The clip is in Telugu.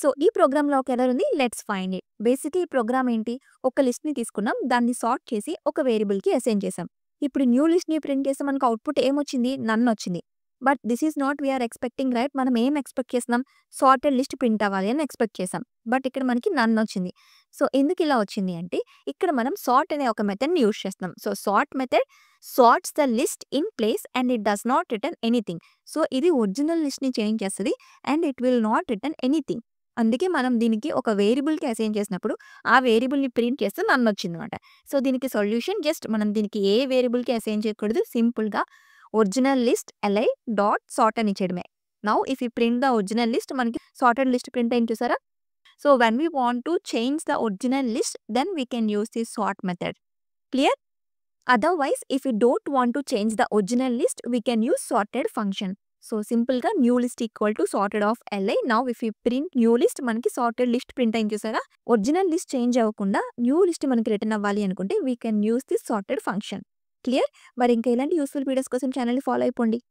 సో, ఈ ప్రోగ్రామ్‌లో ఒక ఎర్రర్ ఉంది. Let's find it. బేసిక్‌గా ఈ ప్రోగ్రామ్ ఏంటి? ఒక లిస్ట్‌ని తీసుకున్నాం. దాన్ని సార్ట్ చేసి ఒక వేరియబుల్‌కి అసైన్ చేసాం. ఇప్పుడు న్యూ లిస్ట్‌ని ప్రింట్ చేస్తే మనకు అవుట్‌పుట్ ఏమొచ్చింది? నన్ వచ్చింది. But this is not we are expecting right. మనం ఏం ఎక్స్‌పెక్ట్ చేస్తున్నాం? సార్టెడ్ లిస్ట్ ప్రింట్ అవ్వాలి అని ఎక్స్‌పెక్ట్ చేసాం. బట్ ఇక్కడ మనకి నన్ వచ్చింది. సో, ఎందుకు ఇలా వచ్చింది అంటే ఇక్కడ మనం సార్ట్ అనే ఒక మెథడ్‌ని యూజ్ చేస్తున్నాం. So, sort method sorts the list in place and it does not return anything. So, ఇది ఒరిజినల్ లిస్ట్‌ని చేంజ్ చేస్తది and it will not return anything. అందుకే మనం దీనికి ఒక వేరియబుల్‌కి అసైన్ చేసినప్పుడు ఆ వేరియబుల్‌ని ప్రింట్ చేస్తే నన్ వచ్చిందన్నమాట. సో, దీనికి సొల్యూషన్ జస్ట్ మనం దీనికి ఏ వేరియబుల్‌కి అసైన్ చేయకూడదు. సింపుల్‌గా original list li dot sort అని ఇచ్చేయడమే. Now if you print the original list మనకి సార్టెడ్ లిస్ట్ ప్రింట్ అయింది చూసారా? So, when we want to change the original list then we can use this sort method. Clear? Otherwise, if we don't want to change the original list, we can use sorted function. So, simple గా new list equal to sorted of li. Now, if we print new list, మనకి sorted list print అయింది చూసారా? ఒరిజినల్ లిస్ట్ చేంజ్ అవ్వకుండా న్యూ లిస్ట్ మనకి రిటర్న్ అవ్వాలి అనుకుంటే, we can use this sorted function. Clear? మరి ఇంకా ఇలాంటి యూస్ఫుల్ వీడియోస్ కోసం ఛానల్‌ని ఫాలో అయిపోండి.